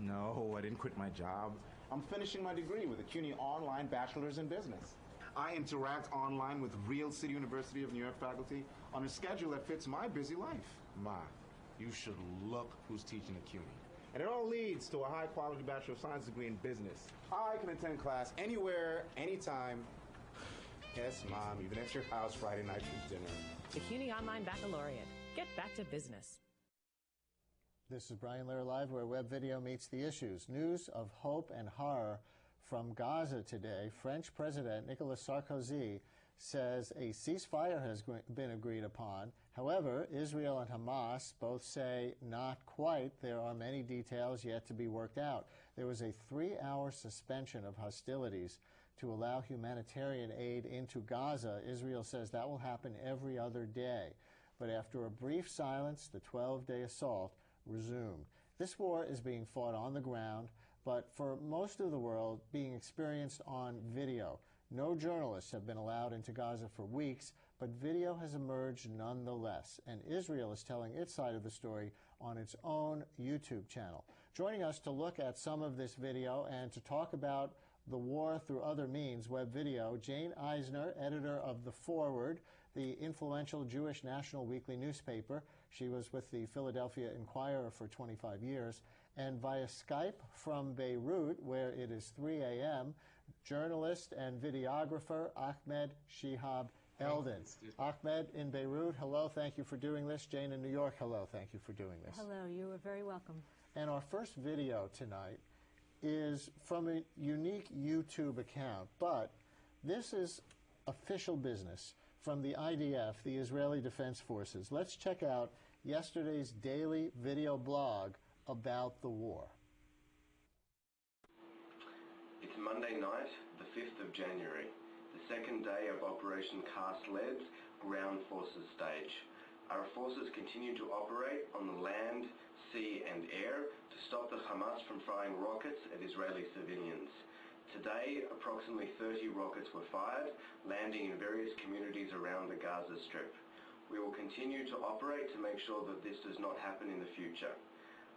No, I didn't quit my job. I'm finishing my degree with a CUNY Online Bachelor's in Business. I interact online with real City University of New York faculty on a schedule that fits my busy life. Ma, you should look who's teaching at CUNY. And it all leads to a high-quality Bachelor of Science degree in business. I can attend class anywhere, anytime. Yes, Mom, even at your house Friday night for dinner. The CUNY Online Baccalaureate. Get back to business. This is Brian Lehrer Live, where web video meets the issues. News of hope and horror from Gaza today. French President Nicolas Sarkozy says a ceasefire has been agreed upon. However, Israel and Hamas both say not quite. There are many details yet to be worked out. There was a 3-hour suspension of hostilities to allow humanitarian aid into Gaza. Israel says that will happen every other day. But after a brief silence, the 12-day assault resumed. This war is being fought on the ground, but for most of the world, being experienced on video. No journalists have been allowed into Gaza for weeks, but video has emerged nonetheless, and Israel is telling its side of the story on its own YouTube channel. Joining us to look at some of this video and to talk about the war through other means, web video, Jane Eisner, editor of The Forward, the influential Jewish national weekly newspaper. She was with the Philadelphia Inquirer for 25 years. And via Skype from Beirut, where it is 3 a.m., journalist and videographer Ahmed Shihab Eldon. Ahmed in Beirut, hello, thank you for doing this. Jane in New York, hello, thank you for doing this. Hello, you are very welcome. And our first video tonight is from a unique YouTube account, but this is official business from the IDF, the Israeli Defense Forces. Let's check out yesterday's daily video blog about the war. It's Monday night, the 5th of January, the second day of Operation Cast Lead's ground forces stage. Our forces continue to operate on the land, sea and air to stop the Hamas from firing rockets at Israeli civilians. Today, approximately 30 rockets were fired, landing in various communities around the Gaza Strip. We will continue to operate to make sure that this does not happen in the future.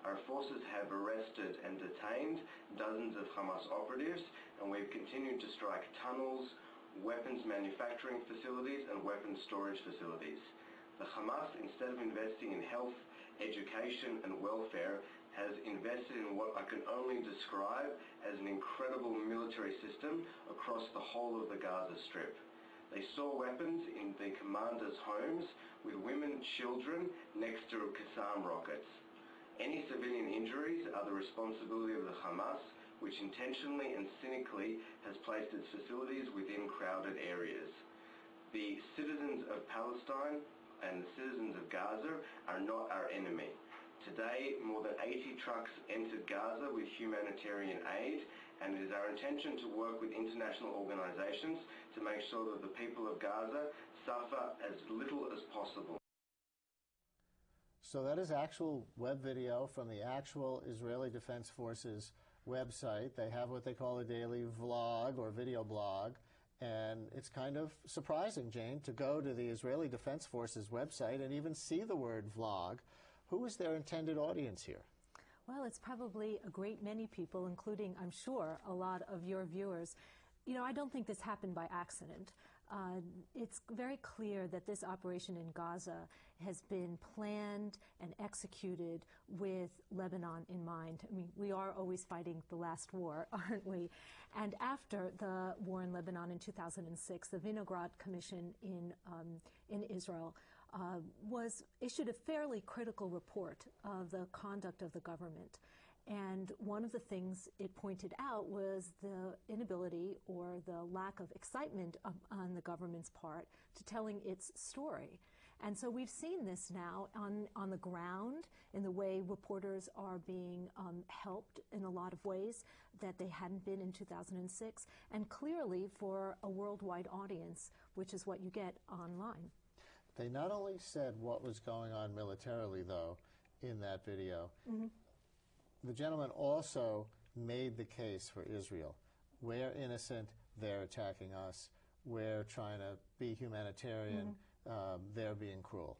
Our forces have arrested and detained dozens of Hamas operatives, and we've continued to strike tunnels, weapons manufacturing facilities and weapons storage facilities. The Hamas, instead of investing in health, education and welfare, has invested in what I can only describe as an incredible military system across the whole of the Gaza Strip. They store weapons in the commanders' homes with women and children next to Qassam rockets. Any civilian injuries are the responsibility of the Hamas, which intentionally and cynically has placed its facilities within crowded areas. The citizens of Palestine and the citizens of Gaza are not our enemy. Today, more than 80 trucks entered Gaza with humanitarian aid, and it is our intention to work with international organizations to make sure that the people of Gaza suffer as little as possible. So that is actual web video from the actual Israeli Defense Forces website. They have what they call a daily vlog or video blog, and it's kind of surprising, Jane, to go to the Israeli Defense Forces website and even see the word vlog. Who is their intended audience here? Well, it's probably a great many people, including, I'm sure, a lot of your viewers. You know, I don't think this happened by accident. It's very clear that this operation in Gaza has been planned and executed with Lebanon in mind. I mean, we are always fighting the last war, aren't we? And after the war in Lebanon in 2006, the Vinograd Commission in Israel issued a fairly critical report of the conduct of the government. And one of the things it pointed out was the inability or the lack of excitement on the government's part to telling its story. And so we've seen this now on the ground in the way reporters are being helped in a lot of ways that they hadn't been in 2006, and clearly for a worldwide audience, which is what you get online. They not only said what was going on militarily, though, in that video, the gentleman also made the case for Israel. We're innocent, they're attacking us, we're trying to be humanitarian, they're being cruel.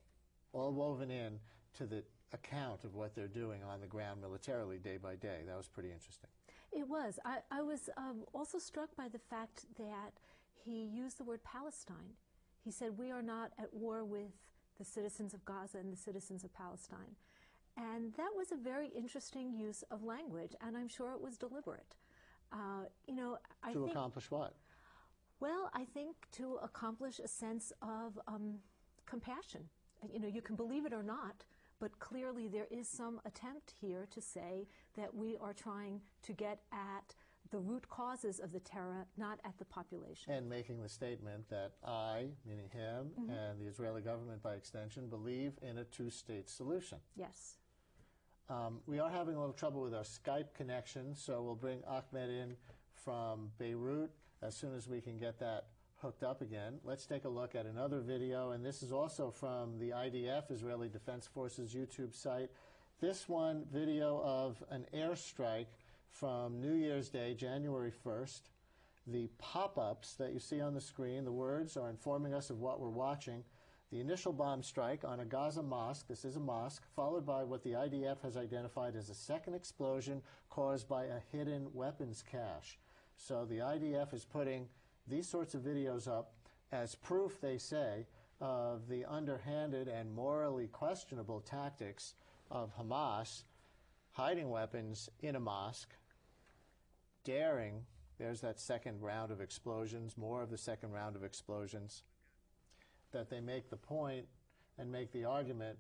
All woven in to the account of what they're doing on the ground militarily day by day. That was pretty interesting. It was. I was also struck by the fact that he used the word Palestine. He said, we are not at war with the citizens of Gaza and the citizens of Palestine. And that was a very interesting use of language, and I'm sure it was deliberate. You know, I think, accomplish what? Well, I think to accomplish a sense of compassion. You know, you can believe it or not, but clearly there is some attempt here to say that we are trying to get at the root causes of the terror, not at the population. And making the statement that I, meaning him, and the Israeli government by extension, believe in a two-state solution. Yes. We are having a little trouble with our Skype connection, so we'll bring Ahmed in from Beirut. as soon as we can get that hooked up again. Let's take a look at another video, and this is also from the IDF, Israeli Defense Forces YouTube site. This one, video of an airstrike from New Year's Day, January 1st. The pop-ups that you see on the screen, the words are informing us of what we're watching. The initial bomb strike on a Gaza mosque, this is a mosque, followed by what the IDF has identified as a second explosion caused by a hidden weapons cache. So the IDF is putting these sorts of videos up as proof, they say, of the underhanded and morally questionable tactics of Hamas hiding weapons in a mosque, daring, there's that second round of explosions, more of the second round of explosions, that they make the point and make the argument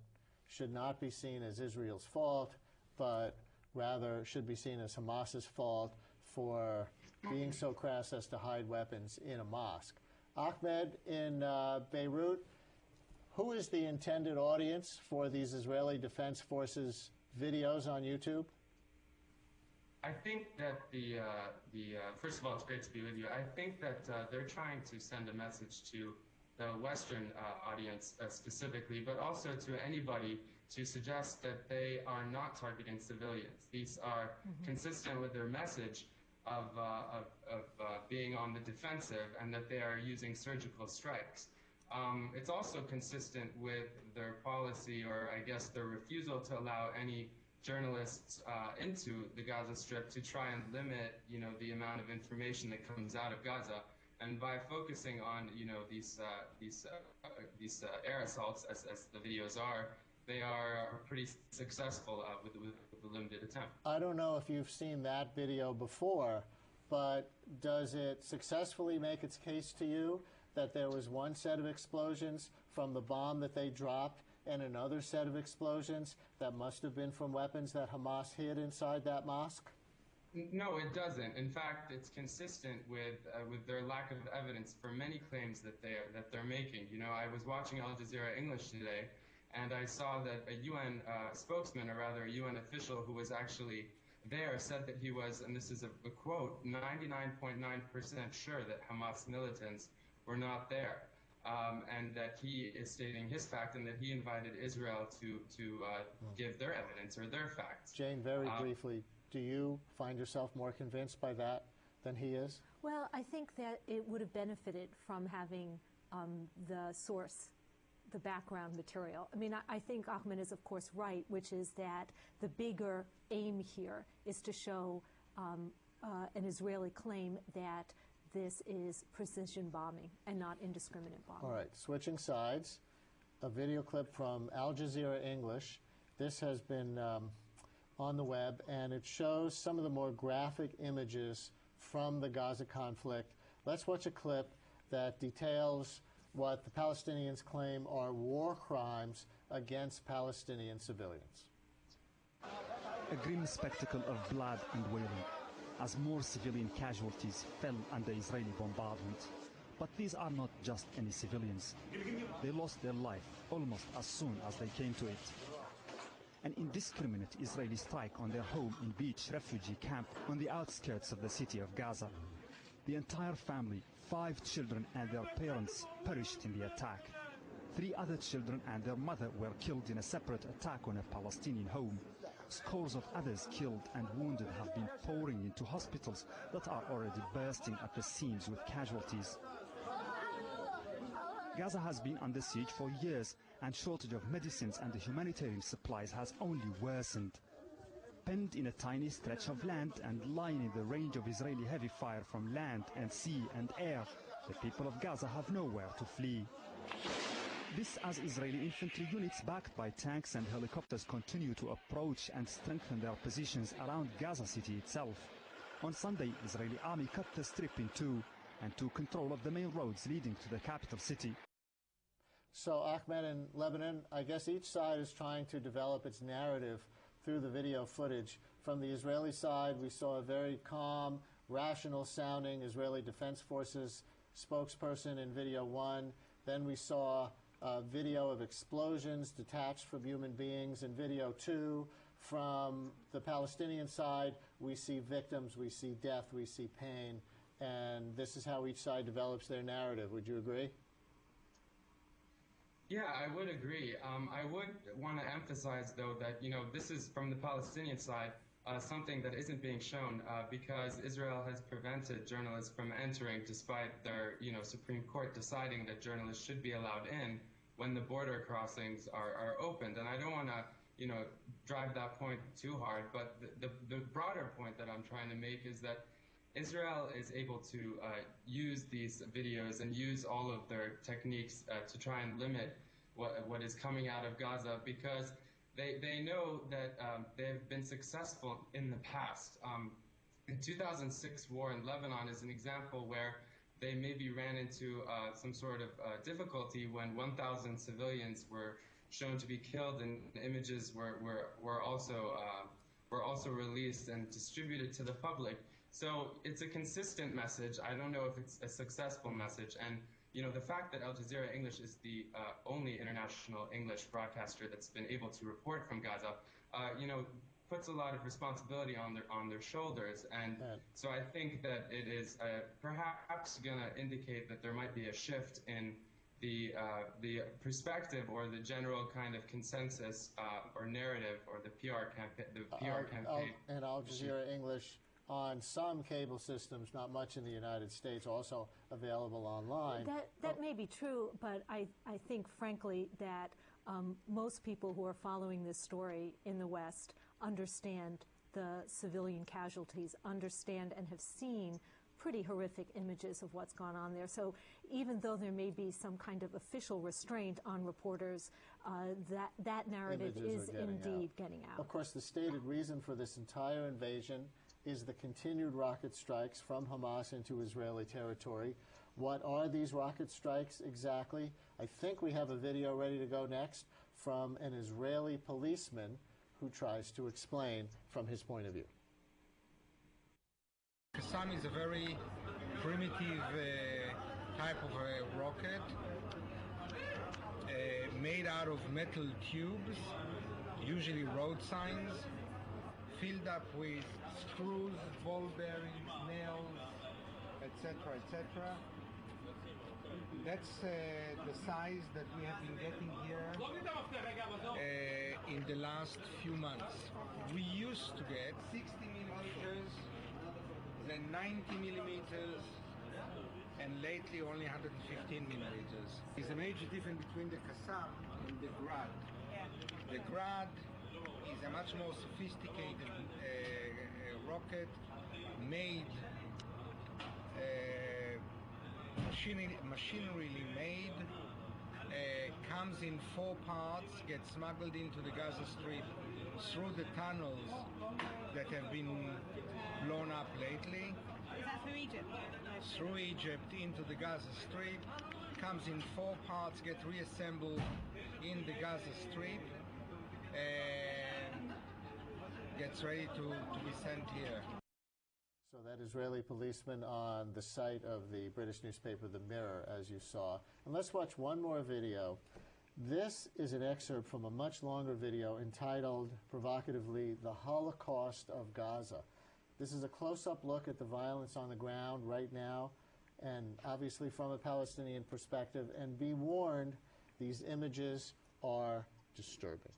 should not be seen as Israel's fault, but rather should be seen as Hamas's fault for being so crass as to hide weapons in a mosque. Ahmed, in Beirut, who is the intended audience for these Israeli Defense Forces videos on YouTube? I think that first of all, it's great to be with you. I think that they're trying to send a message to the Western audience specifically, but also to anybody to suggest that they are not targeting civilians. These are consistent with their message of being on the defensive and that they are using surgical strikes. It's also consistent with their policy, or I guess their refusal to allow any journalists into the Gaza Strip to try and limit, the amount of information that comes out of Gaza. And by focusing on, these air assaults, as the videos are, they are pretty successful with the limited attempt. I don't know if you've seen that video before, but does it successfully make its case to you that there was one set of explosions from the bomb that they dropped and another set of explosions that must have been from weapons that Hamas hid inside that mosque? No, it doesn't. In fact, it's consistent with their lack of evidence for many claims that they're making. I was watching Al Jazeera English today, and I saw that a UN spokesman, or rather a UN official who was actually there, said that he was, and this is a quote, 99.9% sure that Hamas militants were not there. And that he is stating his fact, and that he invited Israel to give their evidence or their facts. Jane, very briefly, do you find yourself more convinced by that than he is? Well, I think that it would have benefited from having the source, the background material. I mean, I think Ahmed is, of course, right, which is that the bigger aim here is to show an Israeli claim that this is precision bombing and not indiscriminate bombing. All right, switching sides, a video clip from Al Jazeera English. This has been on the web, and it shows some of the more graphic images from the Gaza conflict. Let's watch a clip that details what the Palestinians claim are war crimes against Palestinian civilians. A grim spectacle of blood and wailing, as more civilian casualties fell under Israeli bombardment. But these are not just any civilians. They lost their life almost as soon as they came to it. An indiscriminate Israeli strike on their home in Beach refugee camp on the outskirts of the city of Gaza. The entire family, 5 children and their parents, perished in the attack. 3 other children and their mother were killed in a separate attack on a Palestinian home. Scores of others killed and wounded have been pouring into hospitals that are already bursting at the seams with casualties. Gaza has been under siege for years, and shortage of medicines and the humanitarian supplies has only worsened. Penned in a tiny stretch of land and lying in the range of Israeli heavy fire from land and sea and air, the people of Gaza have nowhere to flee. This as Israeli infantry units backed by tanks and helicopters continue to approach and strengthen their positions around Gaza City itself. On Sunday, Israeli army cut the strip in 2 and took control of the main roads leading to the capital city. So, Ahmed, in Lebanon, I guess each side is trying to develop its narrative through the video footage. From the Israeli side, we saw a very calm, rational-sounding Israeli Defense Forces spokesperson in video 1. Then we saw a video of explosions detached from human beings in video 2. From the Palestinian side, we see victims, we see death, we see pain, and this is how each side develops their narrative. Would you agree? Yeah, I would agree. I would want to emphasize, though, that, this is from the Palestinian side, something that isn't being shown because Israel has prevented journalists from entering despite their, Supreme Court deciding that journalists should be allowed in when the border crossings are opened. And I don't want to, drive that point too hard, but the broader point that I'm trying to make is that Israel is able to use these videos and use all of their techniques to try and limit what is coming out of Gaza because they know that they've been successful in the past. The 2006 war in Lebanon is an example where they maybe ran into some sort of difficulty when 1,000 civilians were shown to be killed, and images were also released and distributed to the public. So it's a consistent message. I don't know if it's a successful message. And the fact that Al Jazeera English is the only international English broadcaster that's been able to report from Gaza, puts a lot of responsibility on their shoulders. And so I think that it is perhaps going to indicate that there might be a shift in the perspective or the general kind of consensus or narrative or the PR campaign. And Al Jazeera English on some cable systems, not much in the United States, also available online. That may be true, but I think, frankly, that most people who are following this story in the West understand the civilian casualties, understand and have seen pretty horrific images of what's gone on there. So even though there may be some kind of official restraint on reporters, that narrative is indeed getting out. Of course, the stated reason for this entire invasion is the continued rocket strikes from Hamas into Israeli territory. What are these rocket strikes exactly? I think we have a video ready to go next from an Israeli policeman who tries to explain from his point of view. Qassam is a very primitive type of a rocket made out of metal tubes, usually road signs, filled up with screws, ball bearings, nails, etc., etc. That's the size that we have been getting here in the last few months. We used to get 60 millimeters, then 90 millimeters, and lately only 115 millimeters. There's a major difference between the Qassam and the Grad. The Grad is a much more sophisticated rocket made, machineryly made, comes in 4 parts, gets smuggled into the Gaza Strip through the tunnels that have been blown up lately. Is that through Egypt? Through Egypt into the Gaza Strip, comes in 4 parts, get reassembled in the Gaza Strip, and gets ready to be sent here. So that Israeli policeman on the site of the British newspaper The Mirror, as you saw. And let's watch one more video. This is an excerpt from a much longer video entitled, provocatively, The Holocaust of Gaza. This is a close-up look at the violence on the ground right now, and obviously from a Palestinian perspective. And be warned, these images are disturbing.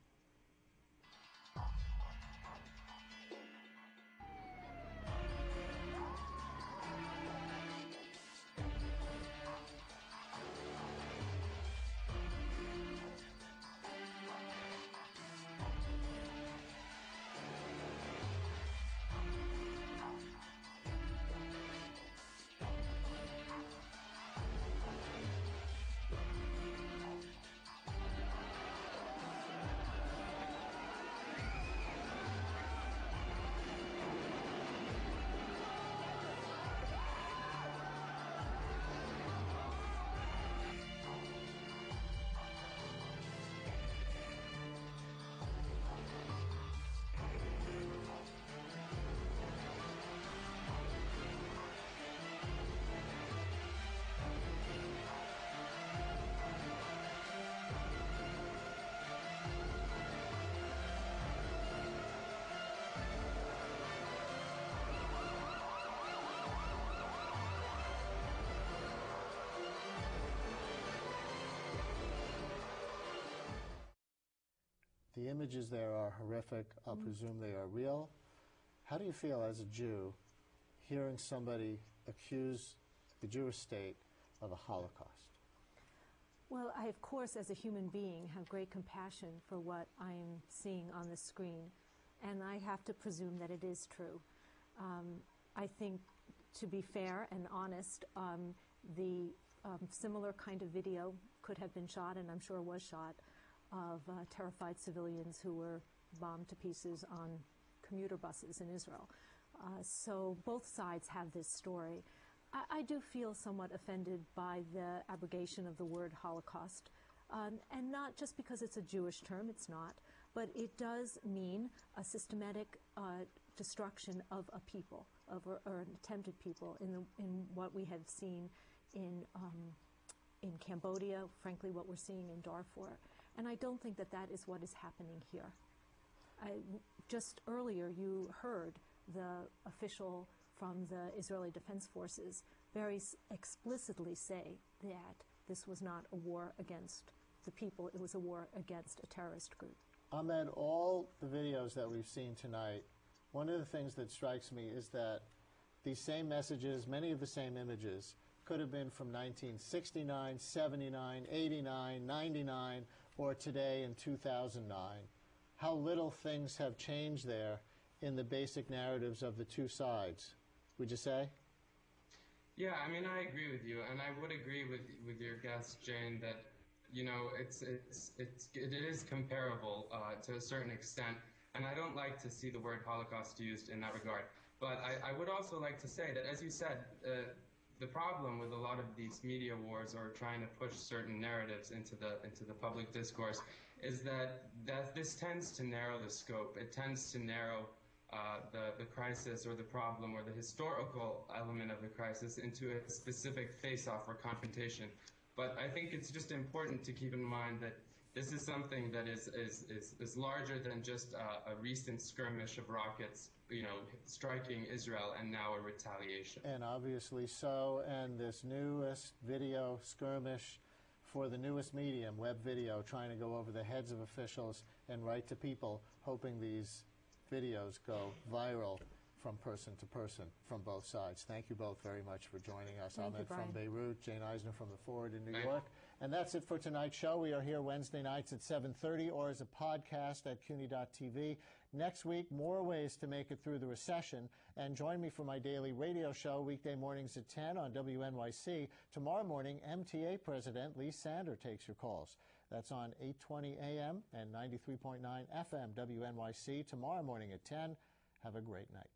The images there are horrific. I'll presume they are real. How do you feel as a Jew hearing somebody accuse the Jewish state of a Holocaust? Well, I, of course, as a human being, have great compassion for what I am seeing on the screen, and I have to presume that it is true. I think, to be fair and honest, the similar kind of video could have been shot, and I'm sure was shot, of terrified civilians who were bombed to pieces on commuter buses in Israel. So both sides have this story. I do feel somewhat offended by the abrogation of the word Holocaust, and not just because it's a Jewish term, it's not, but it does mean a systematic destruction of a people, or an attempted people, in what we have seen in Cambodia, frankly what we're seeing in Darfur. And I don't think that that is what is happening here. Just earlier you heard the official from the Israeli Defense Forces very explicitly say that this was not a war against the people, it was a war against a terrorist group. Ahmed, all the videos that we've seen tonight, one of the things that strikes me is that these same messages, many of the same images, could have been from 1969, 79, 89, 99, or today in 2009. How little things have changed there in the basic narratives of the two sides, would you say? Yeah, I mean, I agree with you, and I would agree with your guest, Jane, that, you know, it is comparable to a certain extent, and I don't like to see the word Holocaust used in that regard. But I would also like to say that, as you said, the problem with a lot of these media wars, or trying to push certain narratives into the public discourse, is that this tends to narrow the scope. It tends to narrow the crisis or the problem or the historical element of the crisis into a specific face-off or confrontation. But I think it's just important to keep in mind that this is something that is larger than just a recent skirmish of rockets, you know, striking Israel, and now a retaliation. And obviously so, and this newest video skirmish for the newest medium, web video, trying to go over the heads of officials and write to people, hoping these videos go viral from person to person from both sides. Thank you both very much for joining us. Ahmed from Beirut, Jane Eisner from the Forward in New York. And that's it for tonight's show. We are here Wednesday nights at 7:30 or as a podcast at CUNY.TV. Next week, more ways to make it through the recession. And join me for my daily radio show weekday mornings at 10 on WNYC. Tomorrow morning, MTA President Lee Sander takes your calls. That's on 8:20 a.m. and 93.9 FM WNYC tomorrow morning at 10. Have a great night.